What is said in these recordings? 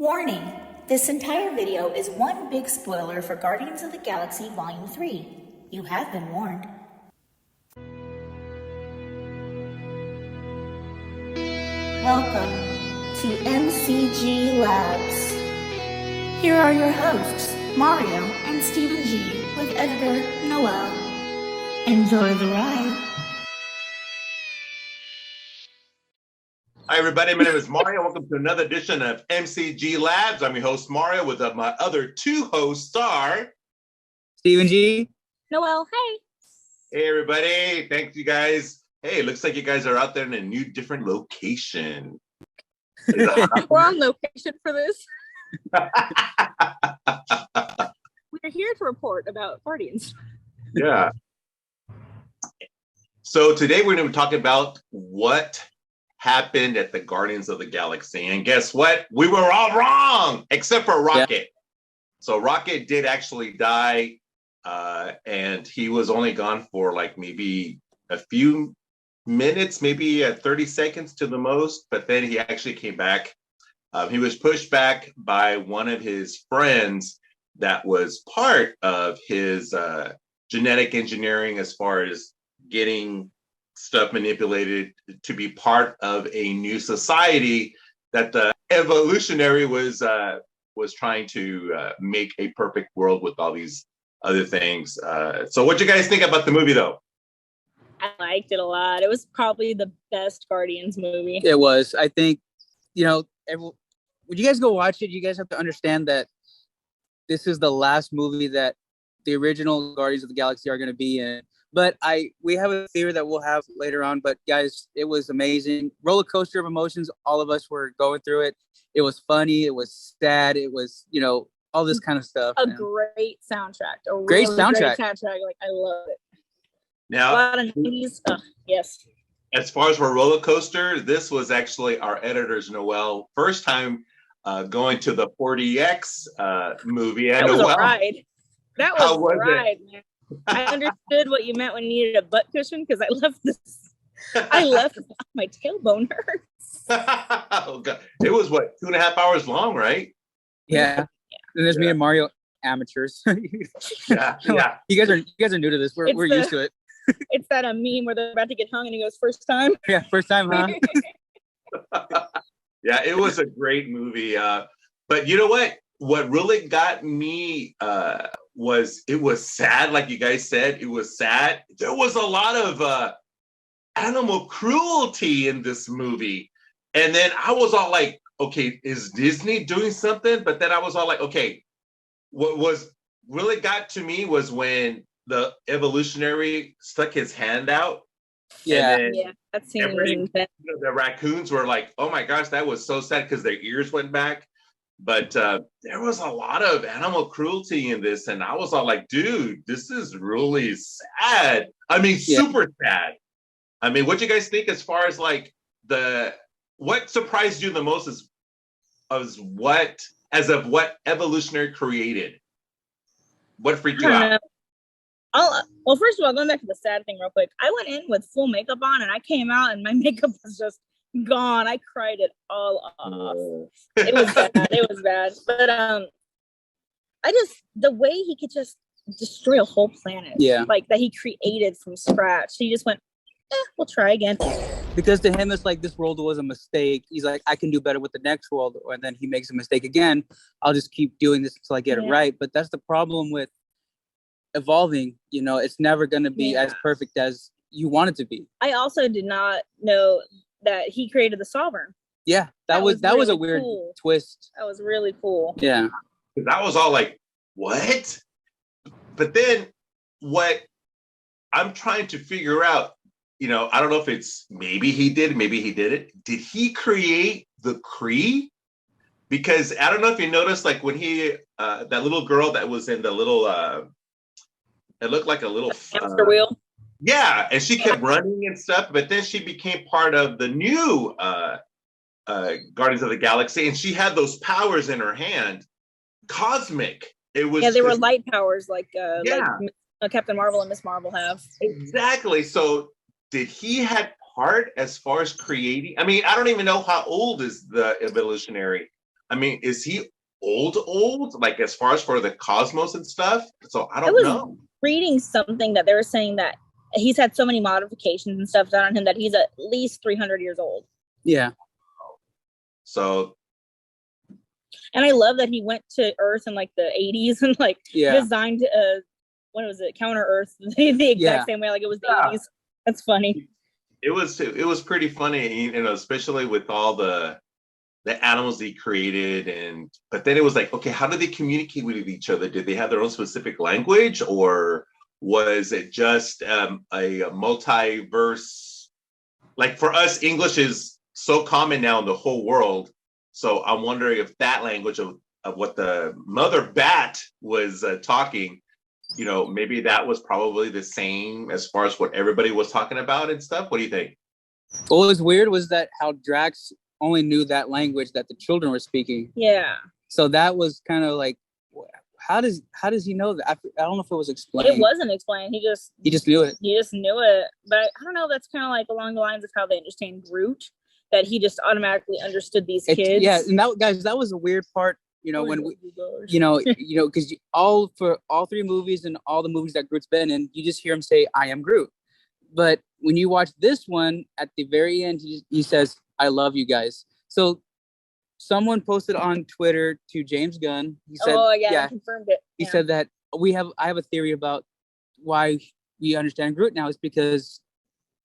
Warning! This entire video is one big spoiler for Guardians of the Galaxy Volume 3. You have been warned. Welcome to MCG Labs. Here are your hosts, Mario and Stephen G, with editor Noel. Enjoy the ride. Hi, everybody. My name is Mario. Welcome to another edition of MCG Labs. I'm your host, Mario, with my other two hosts are... Stephen G. Noel, hey. Hey, everybody. Thank you, guys. Hey, looks like you guys are out there in a new, different location. We're on location for this. We're here to report about Guardians. Yeah. So today we're going to talk about what happened at the Guardians of the Galaxy. And guess what? We were all wrong, except for Rocket. Yeah. So Rocket did actually die, and he was only gone for like maybe a few minutes, maybe 30 seconds to the most, but then he actually came back. He was pushed back by one of his friends that was part of his genetic engineering as far as getting stuff manipulated to be part of a new society that the evolutionary was trying to make a perfect world with all these other things. So what you guys think about the movie, though? I liked it a lot. It was probably the best Guardians movie. It was. I think, when you guys go watch it, you guys have to understand that this is the last movie that the original Guardians of the Galaxy are going to be in. But we have a theory that we'll have later on. But guys, it was amazing. Roller coaster of emotions. All of us were going through it. It was funny. It was sad. It was, all this kind of stuff. Great soundtrack. Great soundtrack. Like, I love it. Now, a lot of 90s. Yes. As far as for roller coaster, this was actually our editor's Noel first time going to the 4DX movie. And that was Noel, a ride. That was a ride, man. I understood what you meant when you needed a butt cushion because I left my tailbone hurts. Oh God. It was what, 2.5 hours long, right? Yeah. And there's me and Mario amateurs. Yeah. You guys are new to this. We're used to it. It's that meme where they're about to get hung and he goes, first time. Yeah, first time, huh? Yeah, it was a great movie. But you know what? What really got me was it was sad, like you guys said. It was sad. There was a lot of animal cruelty in this movie. And then I was all like, okay, is Disney doing something? But then I was all like, okay, what was really got to me was when the evolutionary stuck his hand out. Yeah, that scene was intense. The raccoons were like, oh my gosh, that was so sad because their ears went back. But there was a lot of animal cruelty in this. And I was all like, dude, this is really sad. I mean, super sad. I mean, what do you guys think as far as like what surprised you the most of what evolutionary created? What freaked you out? Well, first of all, going back to the sad thing real quick, I went in with full makeup on and I came out and my makeup was just gone. I cried it all off. It was bad. It was bad. But the way he could just destroy a whole planet, like that he created from scratch. He just went, we'll try again. Because to him, it's like this world was a mistake. He's like, I can do better with the next world. And then he makes a mistake again. I'll just keep doing this until I get it right. But that's the problem with evolving. It's never going to be as perfect as you want it to be. I also did not know that he created the Sovereign. Yeah, that was really a weird twist. That was really cool. Yeah. That was all like, what? But then what I'm trying to figure out, I don't know if it's maybe he did, maybe he did it. Did he create the Kree? Because I don't know if you noticed, like when he, that little girl that was in the little, it looked like a little hamster wheel. Yeah, and she kept running and stuff, but then she became part of the new Guardians of the Galaxy, and she had those powers in her hand, cosmic. It was they were light powers, like Captain Marvel and Miss Marvel have. Exactly. So did he have part as far as creating? I mean, I don't even know how old is the evolutionary. I mean, is he old? Like as far as for the cosmos and stuff? So I I don't was know. reading something that they were saying that he's had so many modifications and stuff done on him that he's at least 300 years old. Yeah. So, and I love that he went to Earth in like the 80s and like designed what was it, Counter Earth the exact same way, like it was the 80s. That's funny. It was pretty funny, you know, especially with all the animals he created, but then it was like, okay, how do they communicate with each other? Did they have their own specific language, or was it just a multiverse? Like for us, English is so common now in the whole world. So I'm wondering if that language of what the mother bat was talking, you know, maybe that was probably the same as far as what everybody was talking about and stuff. What do you think? What was weird was that how Drax only knew that language that the children were speaking. Yeah. So that was kind of like, how does he know that? I don't know if it was explained. It wasn't explained. He just knew it. He just knew it. But I don't know. That's kind of like along the lines of how they understand Groot, that he just automatically understood these kids. Yeah, and that was a weird part. You know, when we, you know, because for all three movies and all the movies that Groot's been in, you just hear him say, "I am Groot." But when you watch this one, at the very end, he says, "I love you guys." So someone posted on Twitter to James Gunn. He said, I confirmed it. He said that I have a theory about why we understand Groot now is because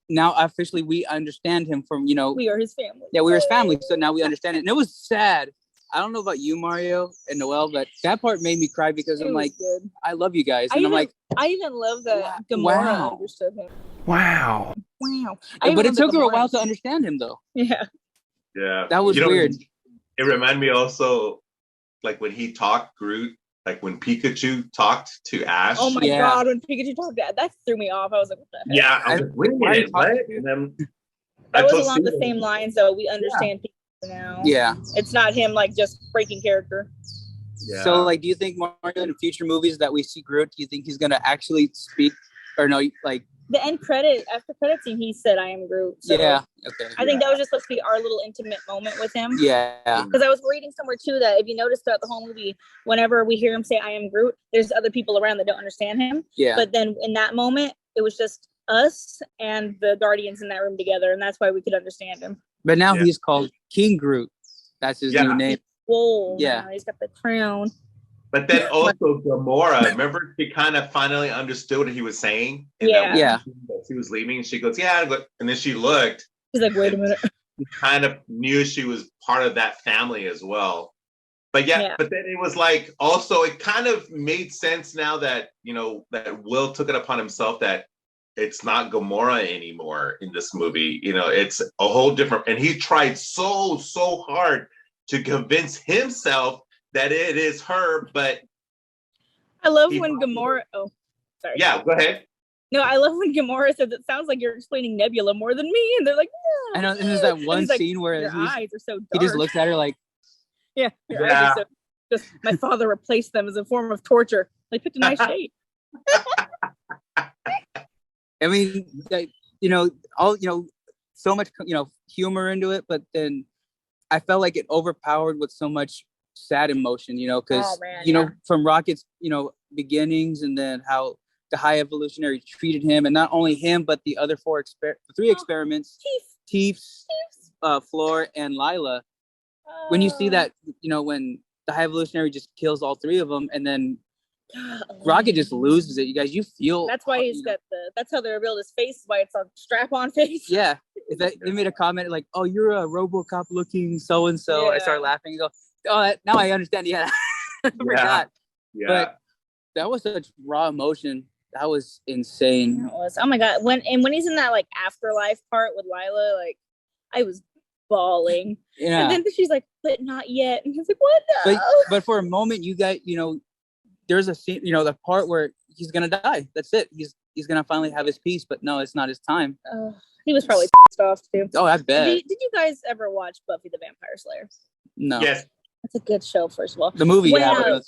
now officially we understand him from, you know, we are his family. Yeah, we are his family. So now we understand it. And it was sad. I don't know about you, Mario and Noel, but that part made me cry because I'm like, good. I love you guys. And I even love that Gamora understood him. Wow. But it took her a while to understand him, though. Yeah. Yeah. That was weird. It reminded me also, like when he talked Groot, like when Pikachu talked to Ash. Oh my God, when Pikachu talked to Ash, that threw me off. I was like, what the heck? Yeah, I was like, wait a minute, what? And then that was along the same lines, though. We understand Pikachu now. Yeah. It's not him like just breaking character. Yeah. So like, do you think Mario in future movies that we see Groot, do you think he's gonna actually speak, or no, like the end credit, after credit scene, he said, "I am Groot." So yeah. Okay. I think that was just supposed to be our little intimate moment with him. Yeah. Because I was reading somewhere too that if you notice throughout the whole movie, whenever we hear him say, "I am Groot," there's other people around that don't understand him. Yeah. But then in that moment, it was just us and the Guardians in that room together, and that's why we could understand him. But now he's called King Groot. That's his new name. Whoa. Yeah. He's got the crown. But then also Gamora, remember she kind of finally understood what he was saying? And she was leaving and she goes, yeah. And then she looked. She's like, wait a minute. She kind of knew she was part of that family as well. But but then it was like, also it kind of made sense now that, you know, that Will took it upon himself that it's not Gamora anymore in this movie. You know, it's a whole different, and he tried so hard to convince himself that it is her, but I love when Gamora. Oh, sorry. Yeah, go ahead. No, I love when Gamora says it sounds like you're explaining Nebula more than me, and they're like, no. I know. And there's that one scene where your eyes are so dark. He just looks at her like, your eyes are so. Just my father replaced them as a form of torture. They picked a nice shade. I mean, you know, so much, you know, humor into it, but then I felt like it overpowered with so much sad emotion, you know, because know, from Rocket's, you know, beginnings, and then how the High Evolutionary treated him, and not only him but the other three experiments, Teefs, Floor, and Lila. When you see that, you know, when the High Evolutionary just kills all three of them, and then Rocket just loses it. You guys, you feel that's why he's got that's how they revealed his face, why it's a strap-on face. Yeah. They made a comment like, "Oh, you're a RoboCop looking so and so." I started laughing and go, "Oh, now I understand." Yeah. I forgot. Yeah. But that was such raw emotion. That was insane. It was. Oh my God. When he's in that like afterlife part with Lila, like I was bawling. Yeah. And then she's like, "But not yet." And he's like, "What the?" But for a moment, you guys, you know, there's a scene, you know, the part where he's gonna die. That's it. He's gonna finally have his peace. But no, it's not his time. He was probably pissed off too. Oh, I bet. Did you guys ever watch Buffy the Vampire Slayer? No. Yes. It's a good show, first of all. The movie, the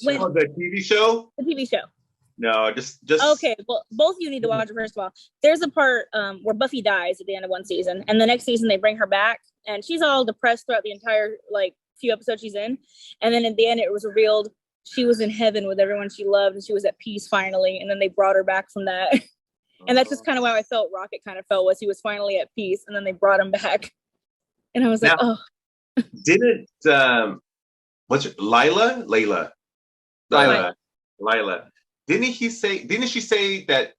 TV show? The TV show. No, just okay. Well, both of you need to watch it. First of all, there's a part where Buffy dies at the end of one season, and the next season they bring her back, and she's all depressed throughout the entire like few episodes she's in, and then at the end it was revealed she was in heaven with everyone she loved, and she was at peace finally. And then they brought her back from that, and that's just kind of how I felt. Rocket kind of felt was he was finally at peace, and then they brought him back, and I was like, Now, oh. Didn't what's Lila? Lila. Didn't she say that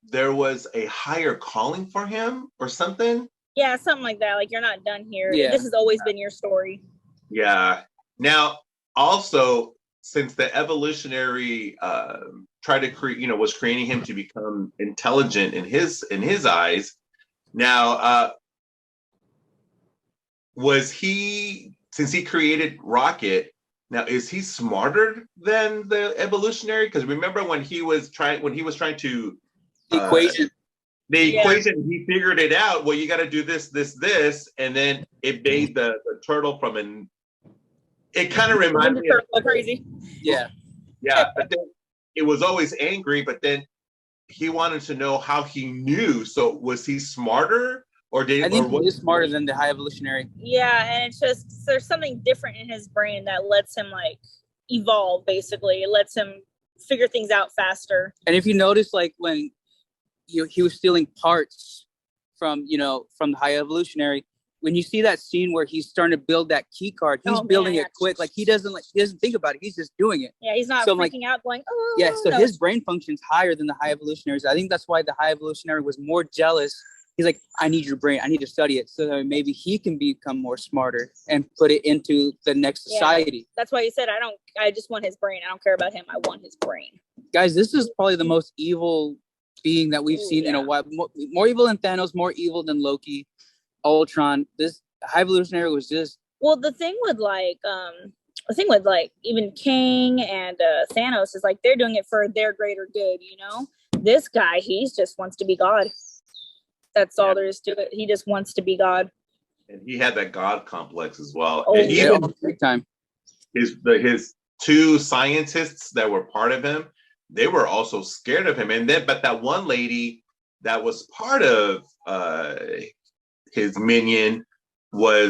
there was a higher calling for him or something? Yeah, something like that. Like, you're not done here. Yeah. This has always been your story. Yeah. Now, also, since the evolutionary tried to create, was creating him to become intelligent in his eyes. Now, since he created Rocket? Now, is he smarter than the evolutionary? Because remember when he was trying to The equation. the equation, he figured it out. Well, you got to do this, and then it made the turtle from an. It kind of reminded me of crazy. Yeah. Yeah, but then it was always angry. But then he wanted to know how he knew. So was he smarter, or did I think he is smarter than the high evolutionary. Yeah, and it's just there's something different in his brain that lets him like evolve. Basically, it lets him figure things out faster. And if you notice, like when he was stealing parts from the high evolutionary, when you see that scene where he's starting to build that key card, he's building it quick. Like he doesn't think about it. He's just doing it. Yeah, he's not freaking out going, oh. Yeah, so his brain functions higher than the high evolutionaries. I think that's why the high evolutionary was more jealous. He's like, I need your brain. I need to study it so that maybe he can become more smarter and put it into the next society. That's why he said, I just want his brain. I don't care about him. I want his brain. Guys, this is probably the most evil being that we've seen in a while. More evil than Thanos, more evil than Loki, Ultron. This high evolutionary was just. Well, the thing with even King and Thanos is like they're doing it for their greater good. This guy, he just wants to be God. That's all there is to it. He just wants to be God. And he had that God complex as well. Oh, and even big time. His two scientists that were part of him, they were also scared of him. But that one lady that was part of his minion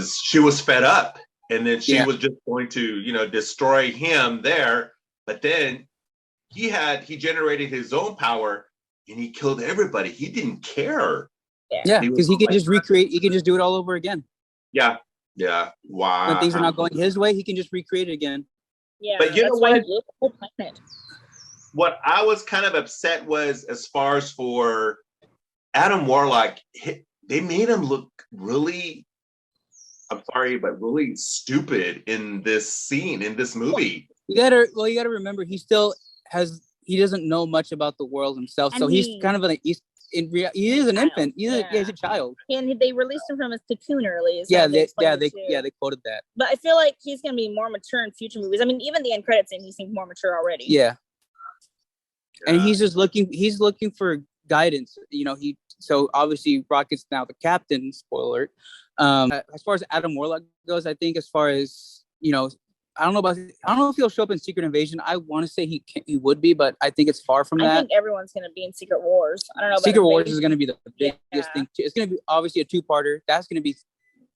she was fed up, and then she was just going to destroy him there. But then he generated his own power, and he killed everybody. He didn't care. Yeah, because he can just recreate. He can just do it all over again. Yeah. Wow. When things are not going his way, he can just recreate it again. Yeah, but you know what? He blew the whole planet. What I was kind of upset was, as far as for Adam Warlock, they made him look really. I'm sorry, but really stupid in this scene, in this movie. You gotta remember, he doesn't know much about the world himself, so he's kind of he is an infant. He's a child. And they released him from his cocoon early. They quoted that. But I feel like he's going to be more mature in future movies. I mean, even the end credits scene, he seems more mature already. Yeah. And he's just looking for guidance. So obviously Rocket's now the captain, spoiler. As far as Adam Warlock goes, I think as far as, I don't know if he'll show up in Secret Invasion. I want to say he would be, but I think it's far from that. I think everyone's going to be in Secret Wars. I don't know. Secret Wars is going to be the biggest thing. It's going to be obviously a 2-parter. That's going to be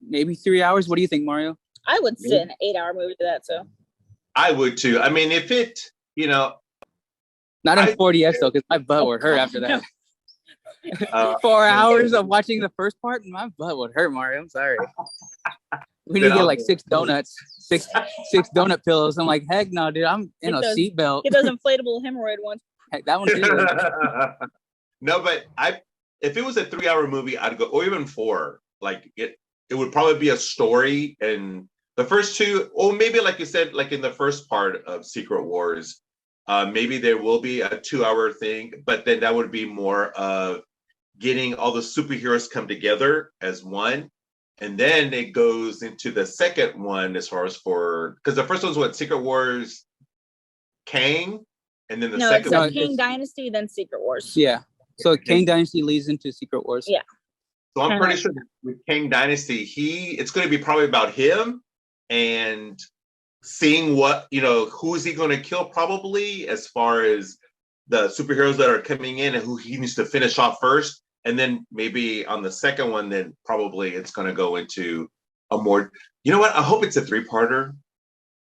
maybe 3 hours. What do you think, Mario? I would sit an 8-hour movie to that. So I would too. I mean, if it, not in 40X though, because my butt would hurt after that. 4 hours of watching the first part, and my butt would hurt, Mario. I'm sorry. We need to get like 6 donuts, six donut pillows. I'm like, heck no, dude. I'm in a seatbelt. Get those inflatable hemorrhoid ones. Heck, that one too. No, but if it was a 3-hour movie, I'd go, or even 4. Like it would probably be a story, and the first 2, or maybe like you said, like in the first part of Secret Wars, maybe there will be a 2-hour thing, but then that would be more of getting all the superheroes come together as one. And then it goes into the second one as far as because the first one's what, Secret Wars, Kang, and then the second one. No, it's Kang Dynasty, then Secret Wars. Yeah. So Kang Dynasty leads into Secret Wars. Yeah. So I'm pretty sure with Kang Dynasty, it's going to be probably about him and seeing what, who is he going to kill probably, as far as the superheroes that are coming in and who he needs to finish off first. And then maybe on the second one, then probably it's going to go into a more. You know what? I hope it's a three-parter.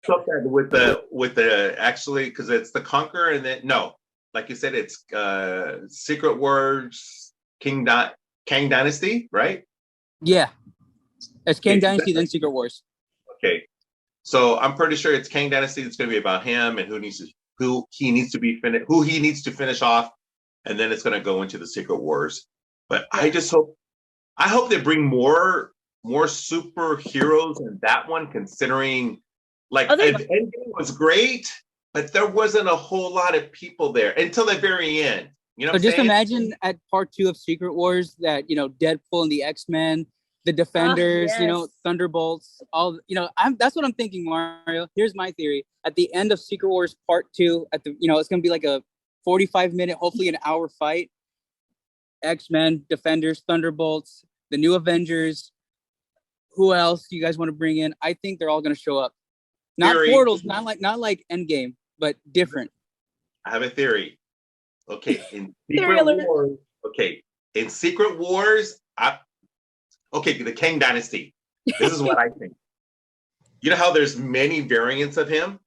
Hope that with the actually because it's the Conqueror and then no, like you said, it's Secret Wars, Kang Dynasty, right? Yeah, it's Kang Okay, Dynasty, then Secret Wars. okay. So I'm pretty sure it's Kang Dynasty. It's going to be about him and who he needs to finish off, and then it's going to go into the Secret Wars. But I just hope they bring more superheroes in that one, considering like Endgame was great, but there wasn't a whole lot of people there until the very end. You know, so just imagine at part 2 of Secret Wars that Deadpool and the X-Men, the Defenders, yes. Thunderbolts, all that's what I'm thinking, Mario. Here's my theory: at the end of Secret Wars Part 2, at the it's gonna be like a 45-minute, hopefully an hour fight. X-Men, Defenders, Thunderbolts, the new Avengers. Who else do you guys want to bring in? I think they're all gonna show up. Not theory. Portals, not like Endgame, but different. I have a theory. Okay, in Secret Wars. Okay, in Secret Wars, the Kang Dynasty. This is what I think. You know how there's many variants of him?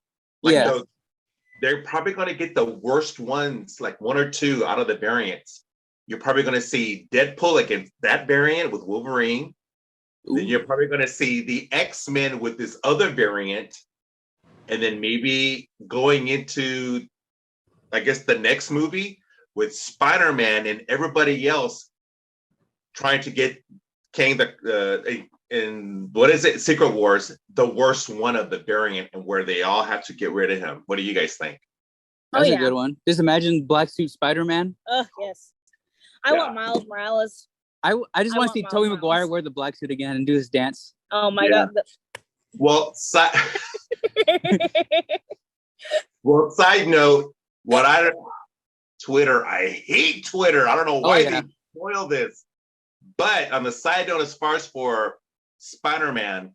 They're probably going to get the worst ones, like one or two out of the variants. You're probably going to see Deadpool against that variant with Wolverine. Ooh. Then you're probably going to see the X-Men with this other variant. And then maybe going into, I guess, the next movie with Spider-Man and everybody else trying to get Kang in what is it? Secret Wars, the worst one of the variant, and where they all have to get rid of him. What do you guys think? That's a good one. Just imagine Black Suit Spider-Man. Yes. I want Miles Morales. I just want to see Tobey Maguire wear the black suit again and do his dance. Oh my god. Well, side note, Twitter, I hate Twitter. I don't know why they spoil this. But on the side note, as far as for Spider-Man,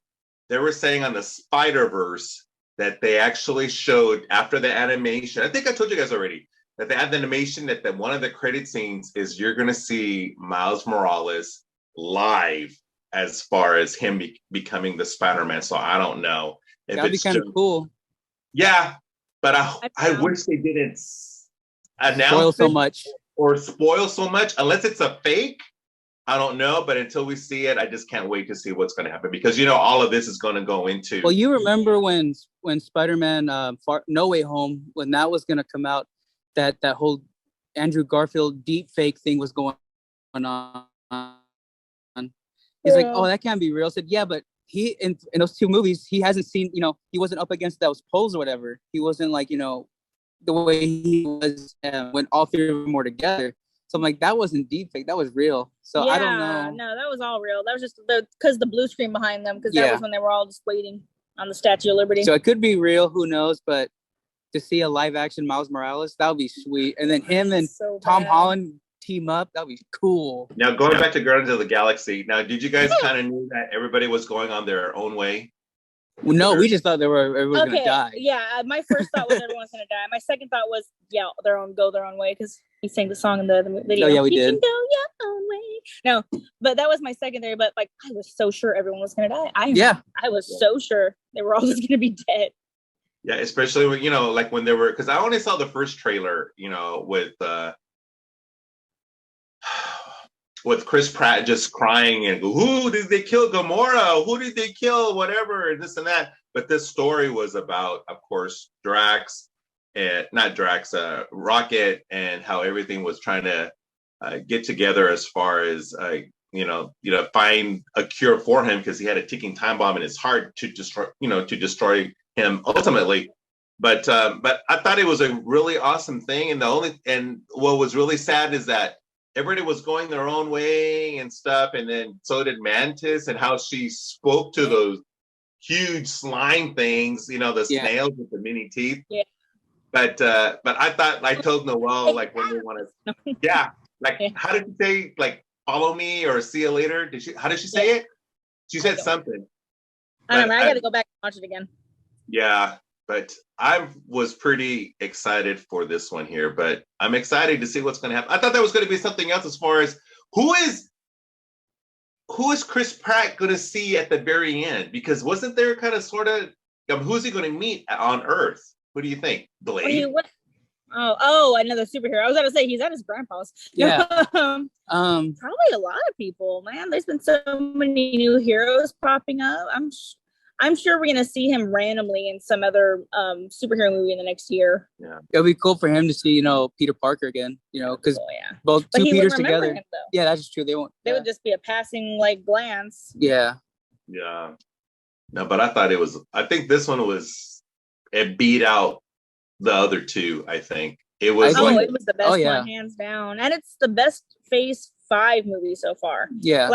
they were saying on the Spider-Verse that they actually showed after the animation. I think I told you guys already that they had the animation that one of the credit scenes is you're going to see Miles Morales live as far as him becoming the Spider-Man. So I don't know if that'd be kind of cool. Yeah, but I wish they didn't announce spoil so much unless it's a fake. I don't know, but until we see it, I just can't wait to see what's going to happen because all of this is going to go into. Well, you remember when Spider-Man No Way Home, when that was going to come out, that whole Andrew Garfield deep fake thing was going on. He's like, oh, that can't be real. I said, yeah, but he in those two movies, he hasn't seen, he wasn't up against those poles or whatever. He wasn't like, the way he was when all three of them were together. So I'm like, that wasn't deep fake, that was real. So I don't know. No, that was all real. That was just because the blue screen behind them, because that was when they were all just waiting on the Statue of Liberty. So it could be real, who knows? But to see a live action Miles Morales, that would be sweet. And then him and Tom Holland team up, that would be cool. Now going back to Guardians of the Galaxy, now did you guys kind of knew that everybody was going on their own way? Well, no, we just thought everyone was gonna die. Yeah, my first thought was everyone's gonna die. My second thought was go their own way, because he sang the song in the video. Oh yeah, we did. Can go your own way. No, but that was my secondary. But like, I was so sure everyone was gonna die. I was so sure they were all just gonna be dead. Yeah, especially when like when they were, because I only saw the first trailer, with Chris Pratt just crying and who did they kill? Gamora? Who did they kill? Whatever, and this and that. But this story was about, of course, Drax and not Drax, Rocket, and how everything was trying to get together as far as find a cure for him, because he had a ticking time bomb in his heart to destroy him ultimately. But I thought it was a really awesome thing, and what was really sad is that everybody was going their own way and stuff, and then so did Mantis, and how she spoke to those huge slime things, the snails with the mini teeth. Yeah. But I thought, I told Noel, like, when they want to, how did she say, like, follow me or see you later? How did she say it? She said something. I don't know. I got to go back and watch it again. Yeah, but I was pretty excited for this one here, but I'm excited to see what's going to happen. I thought that was going to be something else as far as who is who is Chris Pratt going to see at the very end? Because wasn't there kind of sort of who's he going to meet on Earth? What do you think, Blade? Another superhero. I was going to say he's at his grandpa's. Yeah. Probably a lot of people, man. There's been so many new heroes popping up. I'm sure we're gonna see him randomly in some other superhero movie in the next year. Yeah, it'll be cool for him to see, Peter Parker again, because both two Peters together. Him, yeah, that's true. They won't. They would just be a passing glance. Yeah. Yeah. No, but I think this one it beat out the other two. I think it was. It was the best one, hands down, and it's the best Phase 5 movie so far. Yeah.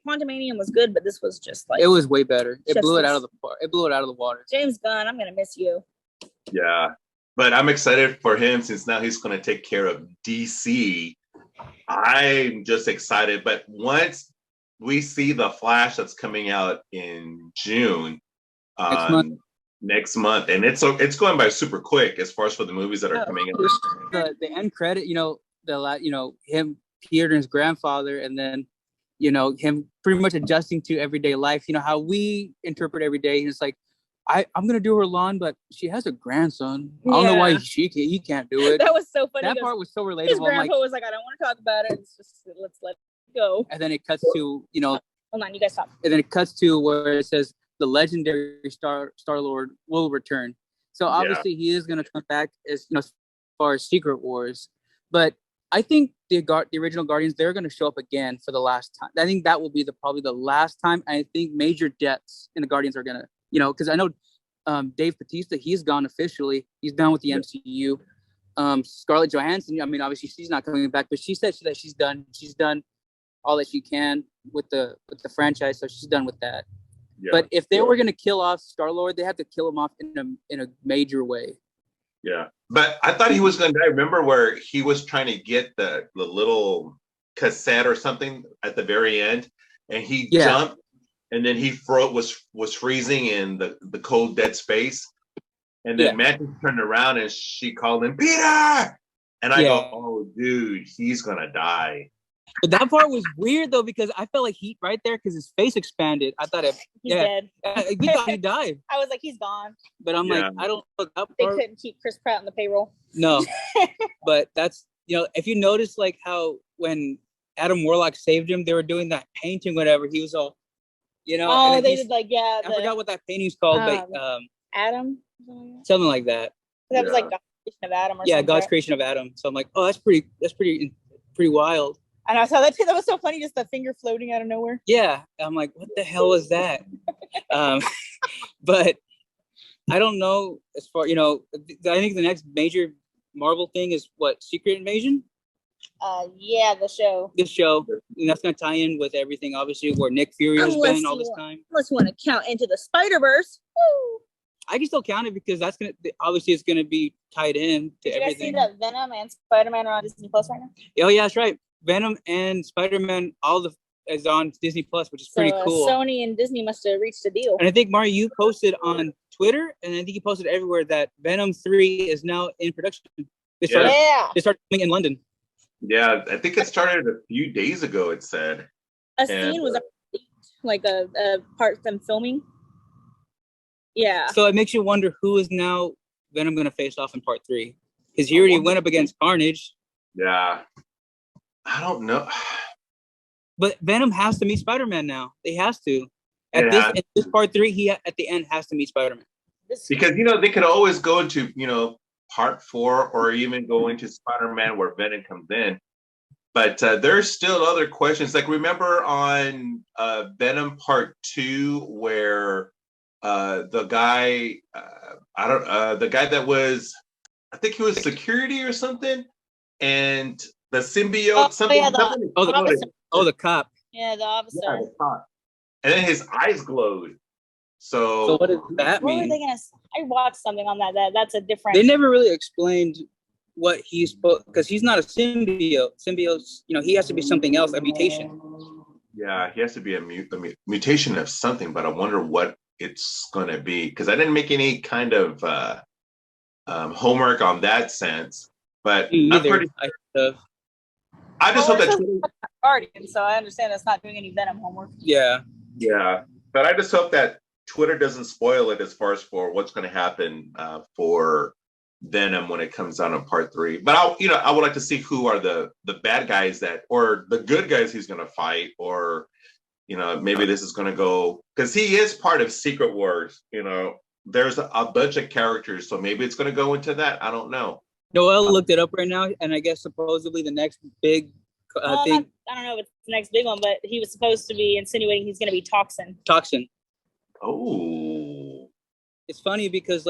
Quantumanium was good, but this was just it was way better. It blew it out of the water. James Gunn, I'm gonna miss you. Yeah, but I'm excited for him since now he's going to take care of DC. I'm just excited. But once we see the Flash that's coming out in June, next month, and it's going by super quick as far as for the movies that are coming out. The end credit, him, Peter and his grandfather, and then him pretty much adjusting to everyday life. How we interpret every day. It's like, I'm gonna do her lawn, but she has a grandson. I don't know why he can't do it. That was so funny. That part was so relatable. His grandpa was like, I don't want to talk about it. It's just, let's let it go. And then it cuts to hold on, you guys stop. And then it cuts to where it says the legendary Star-Lord will return. So obviously he is gonna come back as far as Secret Wars, but I think the original Guardians, they're going to show up again for the last time. I think that will be probably the last time. I think major deaths in the Guardians are going to, because I know Dave Bautista, he's gone officially. He's done with the MCU. Scarlett Johansson, obviously she's not coming back, but she said that she's done. She's done all that she can with the franchise, so she's done with that. Yeah. But if they were going to kill off Star-Lord, they have to kill him off in a major way. Yeah, but I thought he was going to die. Remember where he was trying to get the little cassette or something at the very end, and he jumped, and then he was freezing in the cold dead space, and then Mantis turned around and she called him Peter, and I go, oh dude, he's gonna die. But that part was weird though, because I felt like he right there because his face expanded. I thought he's dead. We thought he died. I was like, he's gone. But I'm like, I don't know that part. They couldn't keep Chris Pratt on the payroll. No. But that's if you notice like how when Adam Warlock saved him, they were doing that painting, whatever. He was all Oh, they did I forgot what that painting's called, but Adam? Something like that. That was like God's creation of Adam or something. Yeah, God's creation of Adam. So I'm like, oh, that's pretty wild. And I saw that too. That was so funny, just the finger floating out of nowhere. Yeah. I'm like, what the hell was that? But I don't know as far, I think the next major Marvel thing is what, Secret Invasion? The show. This show. And that's going to tie in with everything, obviously, where Nick Fury has been all this time. Unless you want to count Into the Spider-Verse. Woo! I can still count it because obviously it's going to be tied in to everything. Did you guys see that Venom and Spider-Man are on Disney Plus right now? Oh, yeah, that's right. Venom and Spider-Man, is on Disney Plus, which is pretty cool. Sony and Disney must have reached a deal. And I think Mario, you posted on Twitter, and I think you posted everywhere that Venom 3 is now in production. They started filming in London. Yeah, I think it started a few days ago. It said a scene was like a part of them filming. Yeah. So it makes you wonder who is now Venom going to face off in part 3, because he already went up against Carnage. Yeah. I don't know. But Venom has to meet Spider-Man now. He has to. In this part 3, he at the end has to meet Spider-Man. Because they could always go into part 4 or even go into Spider-Man where Venom comes in. But there's still other questions. Like remember on Venom Part 2 where the guy the guy that was, I think he was security or something, and the symbiote the cop. Yeah, the officer. Yeah, the cop. And then his eyes glowed. So what does that mean? What were they gonna? I watched something on that. That's a different. They never really explained what he's supposed, because he's not a symbiote. Symbiotes, he has to be something else, a mutation. Yeah, he has to be a mutation of something, but I wonder what it's going to be, because I didn't make any kind of homework on that sense. But I just hope that Guardians, so I understand it's not doing any Venom homework. Yeah. Yeah, but I just hope that Twitter doesn't spoil it as far as for what's going to happen for Venom when it comes out in part 3. But I would like to see who are the bad guys or the good guys he's going to fight, or maybe this is going to go, because he is part of Secret Wars. There's a bunch of characters, so maybe it's going to go into that. I don't know. Noel looked it up right now, and I guess supposedly the next big thing. I don't know if it's the next big one, but he was supposed to be insinuating he's going to be Toxin. Oh. It's funny because,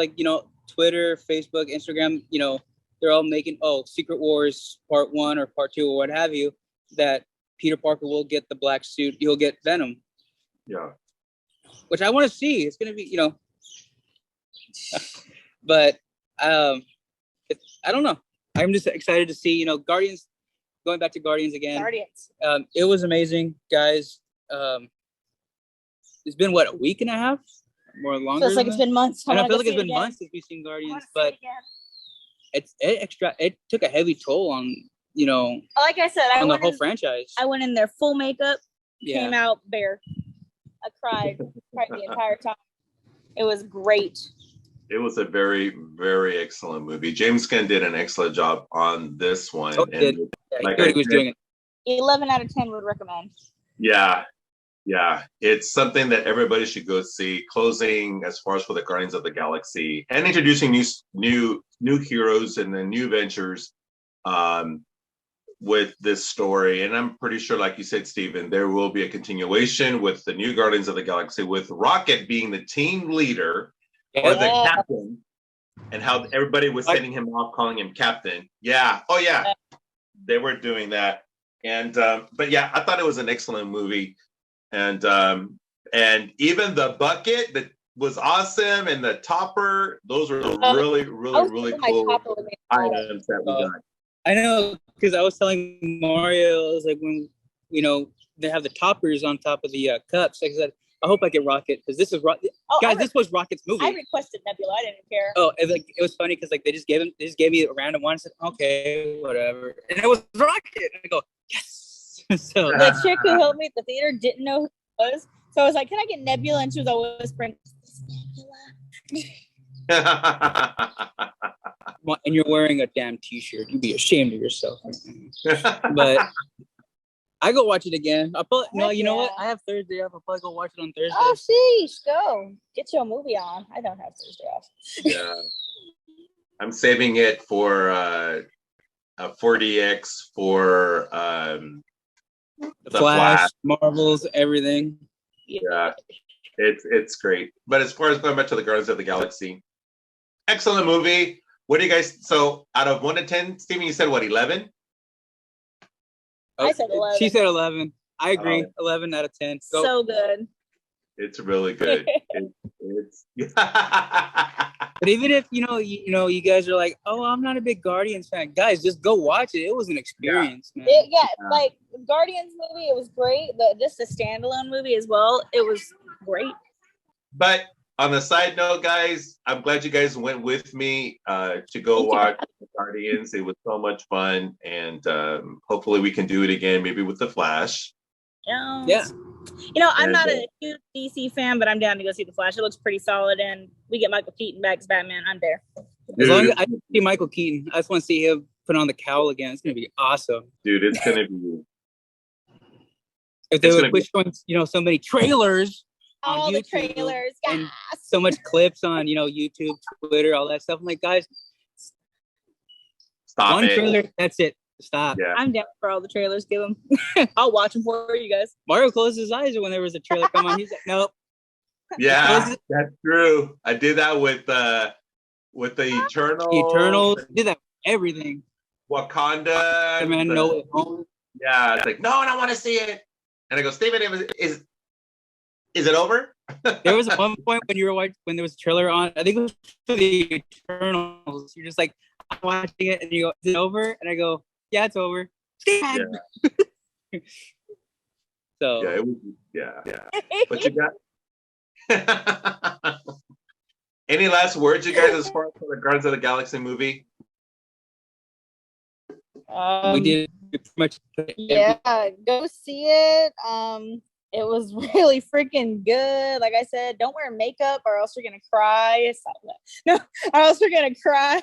Twitter, Facebook, Instagram, they're all making, Secret Wars Part 1 or Part 2 or what have you, that Peter Parker will get the black suit. He'll get Venom. Yeah. Which I want to see. It's going to be, but I don't know. I'm just excited to see, Guardians, going back to Guardians again. It was amazing, guys. It's been, a week and a half? More longer? Feels like it's been months. I feel like it's been months since we've seen Guardians, but it took a heavy toll on, like I said, on the whole franchise. I went in there full makeup, Yeah. came out bare. I cried the entire time. It was great. It was a very, very excellent movie. James Gunn did an excellent job on this one. Oh, he was doing it. 11 out of 10 would recommend. Yeah. It's something that everybody should go see. Closing as far as for the Guardians of the Galaxy and introducing new heroes and the new ventures with this story. And I'm pretty sure, like you said, Stephen, there will be a continuation with the new Guardians of the Galaxy, with Rocket being the team leader or the captain, and how everybody was sending him off, calling him captain. Yeah. Oh yeah. They were doing that. And but yeah, I thought it was an excellent movie. And even the bucket that was awesome, and the topper, those were really cool items that we got. I know, because I was telling Mario, I was like, when they have the toppers on top of the cups, I said, I hope I get Rocket, because this is this was Rocket's movie. I requested Nebula. I didn't care. Oh, it was funny because they just gave me a random one. I said, okay, whatever, and it was Rocket. And I go, yes. So the chick who helped me at the theater didn't know who it was, so I was like, "Can I get Nebula?" And she was always whispering, Yeah. And you're wearing a damn t-shirt. You'd be ashamed of yourself. But I go watch it again. You know what? I have Thursday off. I'll probably go watch it on Thursday. Oh, sheesh, go get your movie on. I don't have Thursday off. Yeah, I'm saving it for a 4DX for the Flash, Marvels, everything. Yeah, it's great. But as far as going back to the Guardians of the Galaxy, excellent movie. What do you guys? So out of 1 to 10, Steven, you said what, 11? I said 11. She said 11. I agree. 11 out of 10. So good. It's really good. it's But even if you guys are like, oh, I'm not a big Guardians fan, guys, just go watch it. It was an experience, man. Like Guardians movie, it was great. Just a standalone movie as well, it was great. But on a side note, guys, I'm glad you guys went with me to go watch Guardians. It was so much fun, and hopefully we can do it again, maybe with the Flash. Yeah. I'm not a huge DC fan, but I'm down to go see the Flash. It looks pretty solid, and we get Michael Keaton back as Batman. I'm there. As long as I see Michael Keaton, I just want to see him put on the cowl again. It's gonna be awesome, dude. It's gonna be. If they would push on, so many trailers. All on the YouTube, trailers, and so much clips on YouTube, Twitter, all that stuff. I'm like, guys, stop one it. trailer, that's it. Stop. Yeah. I'm down for all the trailers. Give them. I'll watch them for you guys. Mario closed his eyes when there was a trailer come on. He's like, nope. Yeah, that's true. I did that with the Eternals. Did that with everything. Wakanda. Man, no home. Yeah, it's like, no, I don't want to see it. And I go, Steven, is it over? There was one point when when there was a trailer on, I think it was for the Eternals. You're just like, I'm watching it, and you go, is it over? And I go, yeah, it's over. Yeah. So yeah, it was, yeah. But you got any last words, you guys, as far as the Guardians of the Galaxy movie? We did pretty much. Yeah, go see it. It was really freaking good. Like I said, don't wear makeup or else you're gonna cry. No, or else you're gonna cry.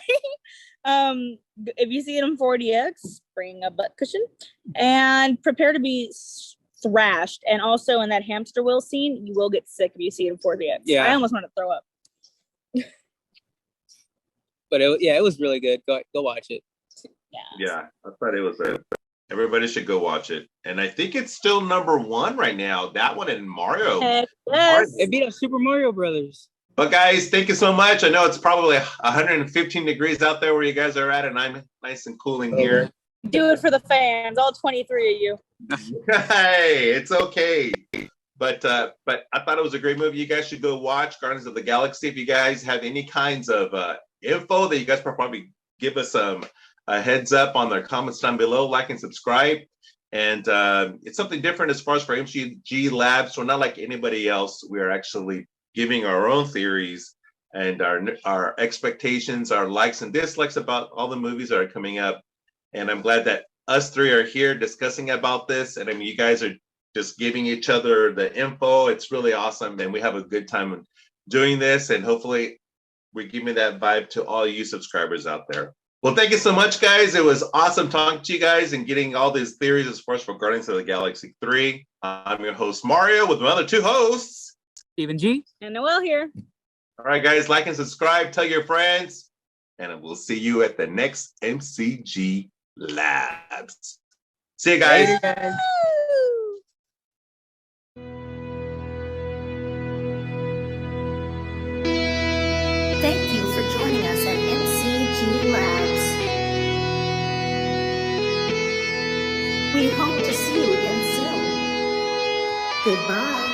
If you see it in 4DX, bring a butt cushion and prepare to be thrashed. And also in that hamster wheel scene, you will get sick if you see it in 4DX. Yeah. I almost want to throw up. But it was really good. Go watch it. Yeah, I thought it was everybody should go watch it. And I think it's still #1 right now. That one and Mario. Yes. It beat up Super Mario Brothers. But guys, thank you so much. I know it's probably 115 degrees out there where you guys are at, and I'm nice and cool in here. Do it for the fans, all 23 of you. Hey, it's okay. But I thought it was a great movie. You guys should go watch Guardians of the Galaxy. If you guys have any kinds of info that you guys probably give us a heads up on the comments down below, like and subscribe. And it's something different as far as for MCG Labs. So not like anybody else. We are actually giving our own theories and our expectations, our likes and dislikes about all the movies that are coming up. And I'm glad that us three are here discussing about this. And I mean, you guys are just giving each other the info. It's really awesome. And we have a good time doing this. And hopefully we're giving that vibe to all you subscribers out there. Well, thank you so much, guys. It was awesome talking to you guys and getting all these theories as far as for Guardians of the Galaxy 3. I'm your host, Mario, with my other two hosts, Stephen G. And Noel here. All right, guys, like and subscribe, tell your friends, and we'll see you at the next MCG Labs. See you guys. Later, guys. Thank you for joining us at MCG Labs. We hope to see you again soon. Goodbye.